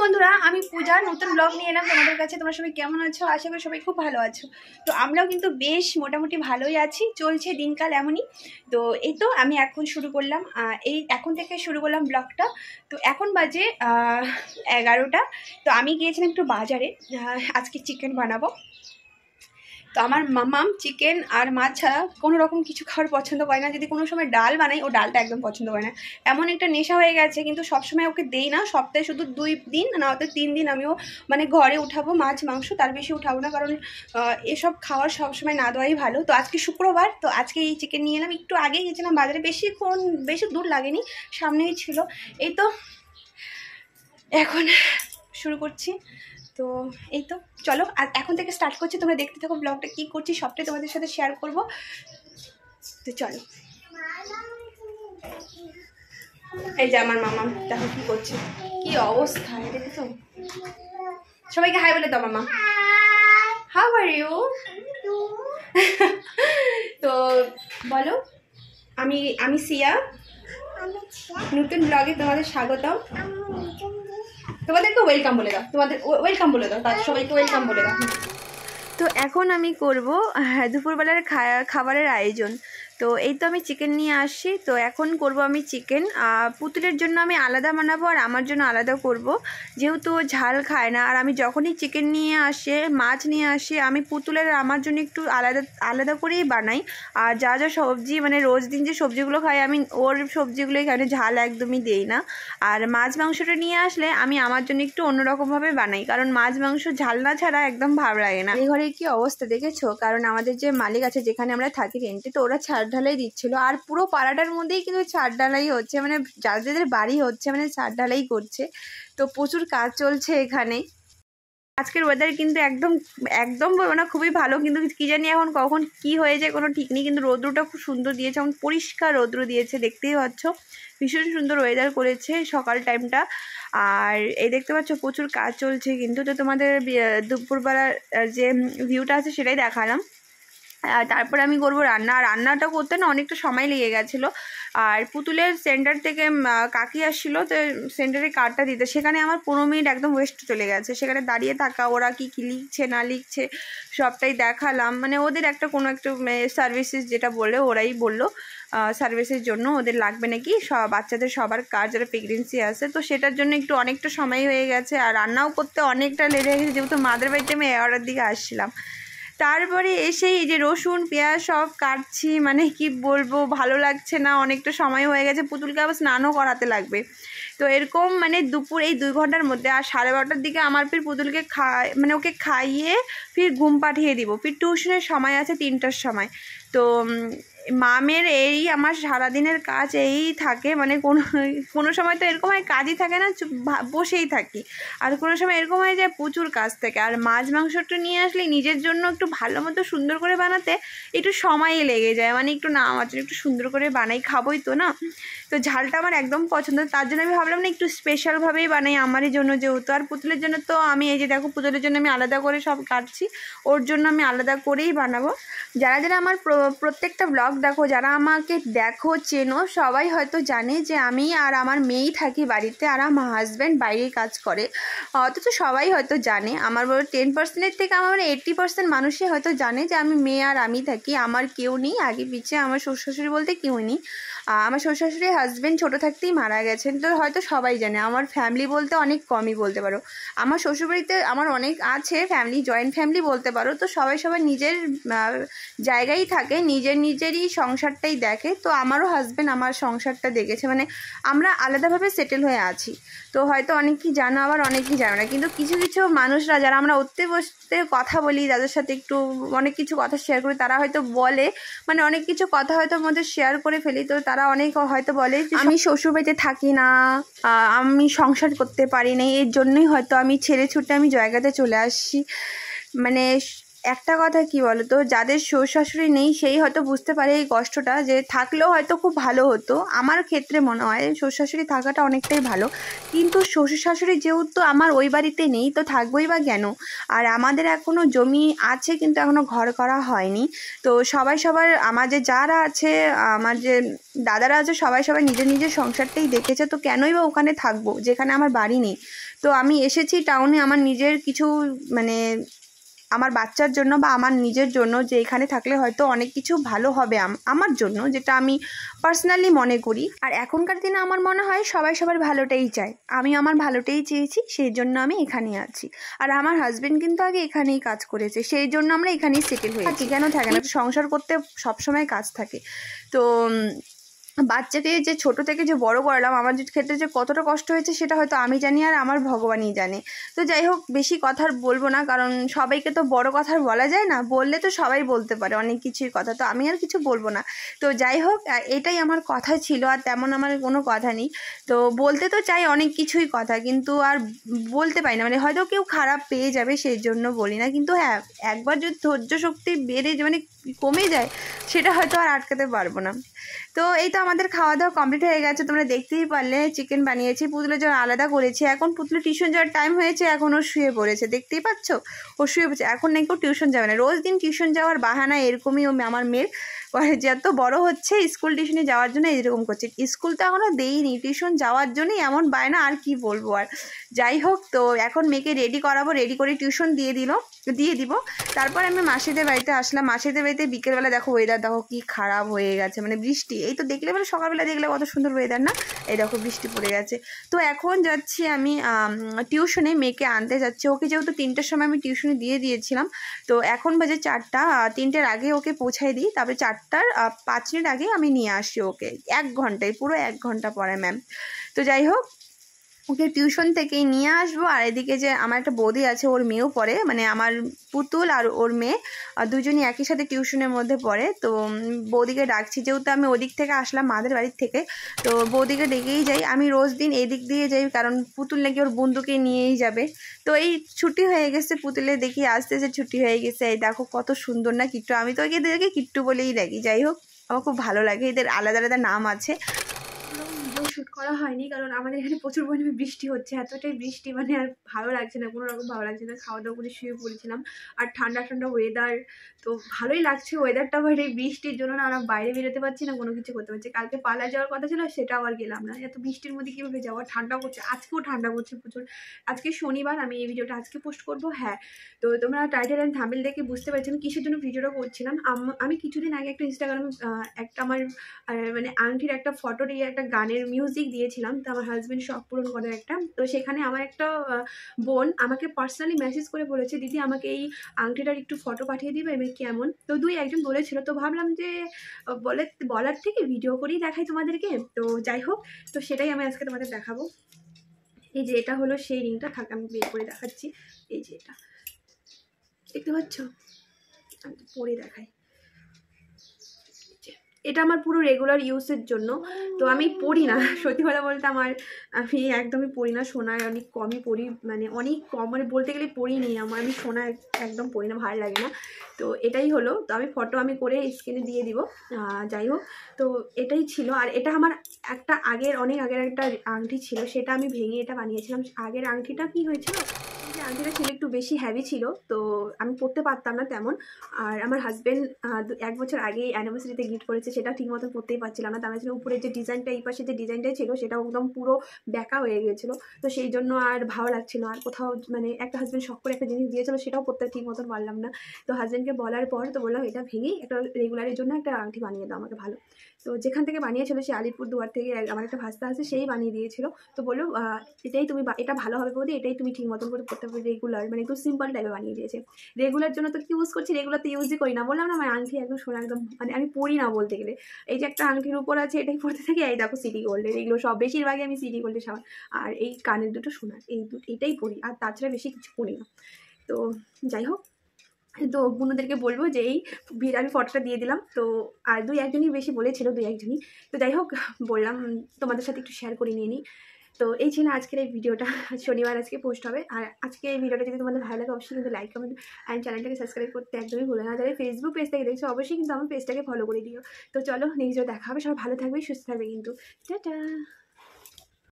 বন্ধুরা, আমি পূজা নতুন ব্লগ নিয়ে এলাম তোমাদের কাছে। তোমরা সবাই কেমন আছো? আশা করি সবাই খুব ভালো আছো। তো আমরাও কিন্তু বেশ মোটামুটি ভালোই আছি, চলছে দিনকাল এমনই। তো এই তো আমি এখন শুরু করলাম, এখন থেকে শুরু করলাম ব্লগটা। তো এখন বাজে 11টা। তো আমি গিয়েছিলাম একটু বাজারে, আজকে চিকেন বানাবো। তো আমার মামাম চিকেন আর মাছ ছাড়া কোনো রকম কিছু খাওয়ার পছন্দ করে না। যদি কোনো সময় ডাল বানাই, ও ডালটা একদম পছন্দ করে না। এমন একটা নেশা হয়ে গেছে, কিন্তু সবসময় ওকে দেই না। সপ্তাহে শুধু 2 দিন না হয়তো 3 দিন আমিও মানে ঘরে উঠাবো মাছ মাংস, তার বেশি উঠাবো না, কারণ এসব খাওয়ার সবসময় না দেওয়াই ভালো। তো আজকে শুক্রবার, তো আজকে এই চিকেন নিয়ে এলাম। একটু আগেই গেছিলাম বাজারে, বেশি দূর লাগেনি, সামনেই ছিল। এই তো এখন শুরু করছি। তো এই তো চলো, আর এখন থেকে স্টার্ট করছি। তোমরা দেখতে থাকো ব্লগটা, কী করছি সবটাই তোমাদের সাথে শেয়ার করব। তো চলো। এই যে আমার মামা দেখো কি করছে, কি অবস্থা দেখেছো? সবাইকে হাই বলে দাও। মামা, হাউ আর ইউ? তো বলো, আমি সিয়া, নতুন ব্লগে তোমাদের স্বাগতম। তোমাদেরকে ওয়েলকাম বলে দাও, ওয়েলকাম বলে দাও, তার সবাইকে ওয়েলকাম বলে দাও। তো এখন আমি করব দুপুরবেলার খাবারের আয়োজন। তো এই তো আমি চিকেন নিয়ে আসছি। তো এখন করব আমি চিকেন। পুতুলের জন্য আমি আলাদা বানাবো আর আমার জন্য আলাদা করব, যেহেতু ঝাল খায় না। আর আমি যখনই চিকেন নিয়ে আসে, মাছ নিয়ে আসি, আমি পুতুলের আমার জন্য একটু আলাদা করেই বানাই। আর যা যা সবজি মানে রোজ দিন যে সবজিগুলো খাই, আমি ওর সবজিগুলোই খাই, ঝাল একদমই দেই না। আর মাছ মাংসটা নিয়ে আসলে আমি আমার জন্য একটু অন্যরকমভাবে বানাই, কারণ মাছ মাংস ঝাল না ছাড়া একদম ভালো লাগে না। এই ঘরে কি অবস্থা দেখেছো? কারণ আমাদের যে মালিক আছে, যেখানে আমরা থাকি রেন্টে, তো ওরা ছাদ ঢালাই দিচ্ছিল। আর পুরো পাড়াটার মধ্যেই কিন্তু ছাদ ঢালাই হচ্ছে, মানে যাদের বাড়ি হচ্ছে মানে ছাদ ঢালাই করছে। তো প্রচুর কাজ চলছে এখানে। আজকের ওয়েদার কিন্তু একদম বলবো না খুবই ভালো, কিন্তু কি জানি এখন কখন কি হয়ে যায় কোনো ঠিক নেই। কিন্তু রৌদ্রটা খুব সুন্দর দিয়েছে, এখন পরিষ্কার রৌদ্র দিয়েছে, দেখতেই পাচ্ছ। ভীষণ সুন্দর ওয়েদার করেছে সকাল টাইমটা। আর এই দেখতে পাচ্ছ প্রচুর কাজ চলছে কিন্তু। তো তোমাদের দুপুরবেলার যে ভিউটা আছে সেটাই দেখালাম। তারপরে আমি করবো রান্নাটা করতে না অনেকটা সময় লেগে গেছিলো। আর পুতুলের সেন্টার থেকে কাকি আসছিলো, তো সেন্টারে কার্ডটা দিতে, সেখানে আমার 15 মিনিট একদম ওয়েস্ট চলে গেছে। সেখানে দাঁড়িয়ে থাকা, ওরা কি লিখছে না লিখছে সবটাই দেখালাম। মানে ওদের কোনো একটা সার্ভিসেস যেটা বলে, ওরাই বললো সার্ভিসের জন্য ওদের লাগবে নাকি বাচ্চাদের সবার কার্ড, যারা প্রেগনেন্সি আছে। তো সেটার জন্য অনেকটা সময় হয়ে গেছে। আর রান্নাও করতে অনেকটা লেট হয়ে গেছে, যেহেতু মাদের বাড়িতে আমি 11টার দিকে আসছিলাম। তারপরে এসে এই যে রসুন পেঁয়াজ সব কাটছি, মানে কি বলবো, ভালো লাগছে না, অনেকটা সময় হয়ে গেছে। পুতুলকে আবার স্নানও করাতে লাগবে। তো এরকম মানে দুপুর এই 2 ঘন্টার মধ্যে। আর 12:30টার দিকে আমার ফির পুতুলকে ওকে খাইয়ে ফির ঘুম পাঠিয়ে দিব। ফির টিউশনের সময় আছে 3টার সময়। তো মামের এই আমার সারাদিনের কাজ এই থাকে, মানে কোনো সময় তো এরকম হয় কাজই থাকে না, বসেই থাকি। আর কোনো সময় এরকম হয় যে প্রচুর কাজ থাকে। আর মাছ মাংসটা নিয়ে আসলে নিজের জন্য একটু ভালো মতো সুন্দর করে বানাতে একটু সময়ই লেগে যায়, মানে একটু না আমার জন্য একটু সুন্দর করে বানাই, খাবোই তো না। তো ঝালটা আমার একদম পছন্দ, তার জন্য আমি ভাবলাম না একটু স্পেশালভাবেই বানাই আমারই জন্য যেহেতু। আর পুতুলের জন্য তো আমি এই যে দেখো, পুতুলের জন্য আমি আলাদা করে সব কাটছি, ওর জন্য আমি আলাদা করেই বানাবো। যারা আমার প্রত্যেকটা ব্লগ দেখো, যারা আমাকে দেখো চেনো, সবাই হয়তো জানে যে আমি আর আমার মেয়েই থাকি বাড়িতে, আর আমার হাজব্যান্ড বাইরেই কাজ করে। অথচ সবাই হয়তো জানে, আমার 10%-এর থেকে আমার 80% মানুষই হয়তো জানে যে আমি মেয়ে আর আমি থাকি, আমার কেউ নেই আগে পিছে। আমার শ্বশুর বলতে কেউ নেই। আমার শ্বশুর হাজব্যান্ড ছোটো থাকতেই মারা গেছেন। তো হয়তো সবাই জানে, আমার ফ্যামিলি বলতে অনেক কমই বলতে পারো। আমার শ্বশুরবাড়িতে আমার অনেক আছে ফ্যামিলি, জয়েন্ট ফ্যামিলি বলতে পারো। তো সবাই নিজের জায়গায় থাকে, নিজেরই সংসারটাই দেখে। তো আমারও হাজব্যান্ড আমার সংসারটা দেখেছে, মানে আমরা আলাদাভাবে সেটেল হয়ে আছি। তো হয়তো অনেকেই জানো, আবার অনেকেই জানো না। কিন্তু কিছু কিছু মানুষরা, যারা আমরা উঠতে বসতে কথা বলি, যাদের সাথে একটু অনেক কিছু কথা শেয়ার করি, তারা হয়তো বলে, মানে অনেক কিছু কথা হয়তো আমাদের শেয়ার করে ফেলি। তো তারা অনেক হয়তো বলে যে আমি শ্বশুরবাড়িতে থাকি না, আমি সংসার করতে পারি না, এর জন্যই হয়তো আমি ছেড়ে ছুটে আমি জায়গাতে চলে আসছি। মানে একটা কথা কি বলো তো, যাদের শ্বশুর শাশুড়ি নেই সেই হয়তো বুঝতে পারে এই কষ্টটা, যে থাকলেও হয়তো খুব ভালো হতো। আমার ক্ষেত্রে মনে হয় শ্বশুর শাশুড়ি থাকাটা অনেকটাই ভালো, কিন্তু শ্বশুর শাশুড়ি যেহেতু আমার ওই বাড়িতে নেই তো থাকবোই বা কেন। আর আমাদের এখনও জমি আছে কিন্তু এখনও ঘর করা হয়নি। তো সবাই সবার, আমার যে যারা আছে, আমার যে দাদারা আছে, সবাই সবাই নিজের নিজের সংসারটাই দেখেছে, তো কেনই বা ওখানে থাকবো যেখানে আমার বাড়ি নেই। তো আমি এসেছি টাউনে আমার নিজের কিছু মানে আমার বাচ্চার জন্য বা আমার নিজের জন্য, যে এখানে থাকলে হয়তো অনেক কিছু ভালো হবে আমার জন্য, যেটা আমি পার্সোনালি মনে করি। আর এখনকার দিনে আমার মনে হয় সবাই সবার ভালোটাই চায়, আমি আমার ভালোটাই চেয়েছি, সেই জন্য আমি এখানেই আছি। আর আমার হাজবেন্ড কিন্তু আগে এখানেই কাজ করেছে, সেই জন্য আমরা এখানেই সেটেল হয়েছি। কেন থাকে না, সংসার করতে সবসময় কাজ থাকে। তো বাচ্চাকে যে ছোট থেকে যে বড় করলাম, আমার ক্ষেত্রে যে কতটা কষ্ট হয়েছে সেটা হয়তো আমি জানি আর আমার ভগবানই জানে। তো যাই হোক, বেশি কথা বলবো না, কারণ সবাইকে তো বড় কথা বলা যায় না, বললে তো সবাই বলতে পারে অনেক কিছুই কথা, তো আমি আর কিছু বলবো না। তো যাই হোক, এটাই আমার কথা ছিল, আর তেমন আমার কোনো কথা নেই। তো বলতে তো চাই অনেক কিছুই কথা, কিন্তু আর বলতে পারি না, মানে হয়তো কেউ খারাপ পেয়ে যাবে সেই জন্য বলি না। কিন্তু হ্যাঁ, একবার যদি ধৈর্য শক্তি বেড়ে মানে কমে যায়, সেটা হয়তো আর আটকাতে পারবো না। তো এই তো আমাদের খাওয়া দাওয়া কমপ্লিট হয়ে গেছে, তোমরা দেখতেই পারলে চিকেন বানিয়েছি, পুতুলের জন্য আলাদা করেছি। এখন পুতুলের টিউশন যাওয়ার টাইম হয়েছে, এখন ও শুয়ে পড়েছে, দেখতেই পাচ্ছ ও শুয়ে পড়েছে। এখন নাকি ও টিউশন যাবে না, রোজ দিন টিউশন যাওয়ার বাহানা এরকমই ও আমার মেয়ের। যত বড় হচ্ছে স্কুল টিউশনে যাওয়ার জন্য এরকম করছে, স্কুল তো এখনও দেইনি, টিউশন যাওয়ার জন্যই এমন বায়না, আর কি বলবো। আর যাই হোক, তো এখন মেয়েকে রেডি করাবো, রেডি করে টিউশন দিয়ে দিব। তারপর আমি মাসিদের বাড়িতে আসলাম। মাসিদের বাড়িতে বিকেলবেলা দেখো ওয়েদার দেখো কি খারাপ হয়ে গেছে, মানে বৃষ্টি। এই তো দেখলে মানে সকালবেলা দেখলে কত সুন্দর ওয়েদার না, এই দেখো বৃষ্টি পড়ে গেছে। তো এখন যাচ্ছি আমি টিউশনে, মেয়েকে আনতে যাচ্ছি। ওকে যেহেতু 3টার সময় আমি টিউশনে দিয়ে দিয়েছিলাম, তো এখন বাজে 4টা, 3টের আগে ওকে পৌঁছাই দিই, তারপরে 4টার 5 মিনিট আগে আমি নিয়ে আসি ওকে। 1 ঘন্টায়, পুরো 1 ঘন্টা পরে ম্যাম। তো যাই হোক, ওকে টিউশন থেকেই নিয়ে আসবো। আর এদিকে যে আমার একটা বৌদি আছে, ওর মেয়েও পড়ে, মানে আমার পুতুল আর ওর মেয়ে দুজনই একই সাথে টিউশনের মধ্যে পড়ে। তো বৌদিকে ডাকছি, যেহেতু আমি ওদিক থেকে আসলাম মাদের বাড়ির থেকে, তো বৌদিকে ডেকেই যাই। আমি রোজ দিন এদিক দিয়ে যাই, কারণ পুতুল নাকি ওর বন্ধুকে নিয়েই যাবে। তো এই ছুটি হয়ে গেছে পুতুলে, দেখি আসতে ছুটি হয়ে গেছে। এই দেখো কত সুন্দর না কিট্টু, আমি তো এদেরকে কিট্টু বলেই ডাকি। যাই হোক, আমার খুব ভালো লাগে, এদের আলাদা আলাদা নাম আছে। শ্যুট করা হয়নি, কারণ আমাদের এখানে প্রচুর পরিমাণে বৃষ্টি হচ্ছে, এতটাই বৃষ্টি মানে আর ভালো লাগছে না, কোনো রকম ভালো লাগছে না। খাওয়া দাওয়া করে শুয়ে পড়েছিলাম, আর ঠান্ডা ঠান্ডা ওয়েদার, তো ভালোই লাগছে ওয়েদারটা। বাট এই বৃষ্টির জন্য না আমরা বাইরে বেরোতে পারছি না, কোনো কিছু করতে পারছি। কালকে পার্লার যাওয়ার কথা ছিল, সেটা আবার গেলাম না, এত বৃষ্টির মধ্যে কীভাবে যাওয়া। ঠান্ডা করছে, আজকেও ঠান্ডা করছে প্রচুর। আজকে শনিবার, আমি এই ভিডিওটা আজকে পোস্ট করবো। হ্যাঁ, তো তোমরা টাইটেল অ্যান্ড থাম্বনেল দেখে বুঝতে পারছি আমি কিসের জন্য ভিডিওটা করছিলাম। আমি কিছুদিন আগে একটা ইনস্টাগ্রামে একটা আমার মানে আংটির একটা ফটো দিয়ে একটা গানের মিউজিক দিয়েছিলাম, তো আমার হাজব্যান্ড শখ পূরণ করে একটা। তো সেখানে আমার একটা বোন আমাকে পার্সোনালি মেসেজ করে বলেছে, দিদি আমাকে এই আংটিটার একটু ফটো পাঠিয়ে দিবে, আমি কেমন। তো 2-1জন বলেছিল, তো ভাবলাম যে বলার থেকে ভিডিও করেই দেখাই তোমাদেরকে। তো যাই হোক, তো সেটাই আমি আজকে তোমাদের দেখাবো। এই যে এটা হলো সেই রিংটা, থাকে আমি বের করে দেখাচ্ছি। এই যে এটা দেখতে পাচ্ছ, আমি পরে দেখাই। এটা আমার পুরো রেগুলার ইউজের জন্য, তো আমি পরি না, সত্যি কথা বলতে আমি একদমই পরি না, সোনা অনেক কমই পরি, মানে অনেক কম, মানে বলতে গেলে পরি নেই আমি সোনা একদম পরি না, ভালো লাগে না। তো এটাই হলো, তো আমি ফটো করে স্ক্রিনে দিয়ে দিব। যাই হোক, তো এটাই ছিল। আর এটা আমার একটা অনেক আগের একটা আংটি ছিল, সেটা আমি ভেঙে এটা বানিয়েছিলাম। আগের আংটিটা কি হয়েছিল, যে আংটিটা ছিল একটু বেশি হেভি ছিল, তো আমি পরতে পারতাম না তেমন। আর আমার হাজব্যান্ড 1 বছর আগেই অ্যানিভার্সারিতে গিফট করেছে, সেটা ঠিক মতো পরতেই পারছিলাম না। তার ছিল উপরের যে ডিজাইনটা, এই পাশে যে ডিজাইনটাই ছিল সেটা একদম পুরো ব্যাকা হয়ে গিয়েছিলো। তো সেই জন্য আর ভালো লাগছিল, আর কোথাও মানে একটা হাজব্যান্ড শখ করে একটা জিনিস দিয়েছিলো, সেটাও পরতে ঠিক মতন পারলাম না। তো হাজব্যান্ডকে বলার পর তো বললাম এটা ভেঙেই একটা রেগুলারের জন্য একটা আংটি বানিয়ে দাও আমাকে ভালো। তো যেখান থেকে বানিয়েছিল সে আলিপুরদুয়ার থেকে আমার একটা ভাস্তা আছে, সেই বানিয়ে দিয়েছিল। তো বললো এটাই তুমি, এটা ভালো হবে বৌদি, এটাই তুমি ঠিক মতন করে পড়তে পারবে, রেগুলার মানে একটু সিম্পল টাইপে বানিয়ে দিয়েছে। রেগুলার জন্য তো কি ইউজ করছি, রেগুলার তো ইউজই করি না, বললাম না আমার আংটি একদম সোনা, একদম মানে আমি পড়ি না বলতে গেলে। এই যে একটা আংটির উপর আছে এটাই পড়তে থাকি, এই দেখো সিটি গোল্ডের, এগুলো সব বেশিরভাগই আমি সিটি গোল্ডের সামান, আর এই কানের দুটো সোনার, এইটাই পড়ি, আর তাছাড়া বেশি কিছু পড়ি না। তো যাই হোক, তো বোনদেরকে বলবো যে এই আমি ফটোটা দিয়ে দিলাম। তো আর 2-1জনই বেশি বলেছিল, 2-1জনই। তো যাই হোক, বললাম তোমাদের সাথে একটু শেয়ার করে নিয়ে নিই। তো এই ছিল আজকের এই ভিডিওটা, শনিবার আজকে পোস্ট হবে। আর আজকে এই ভিডিওটা যদি তোমাদের ভালো লাগে অবশ্যই কিন্তু লাইক কমেন্ট অ্যান্ড চ্যানেলটাকে সাবস্ক্রাইব করতে একদমই ভুলে না। যারা ফেসবুক পেজ থেকে দেখছো অবশ্যই কিন্তু আমার পেজটাকে ফলো করে দিও। তো চলো নেক্সট ভিডিও দেখা হবে, সবাই ভালো থাকবে সুস্থ থাকবে কিন্তু। টাটা।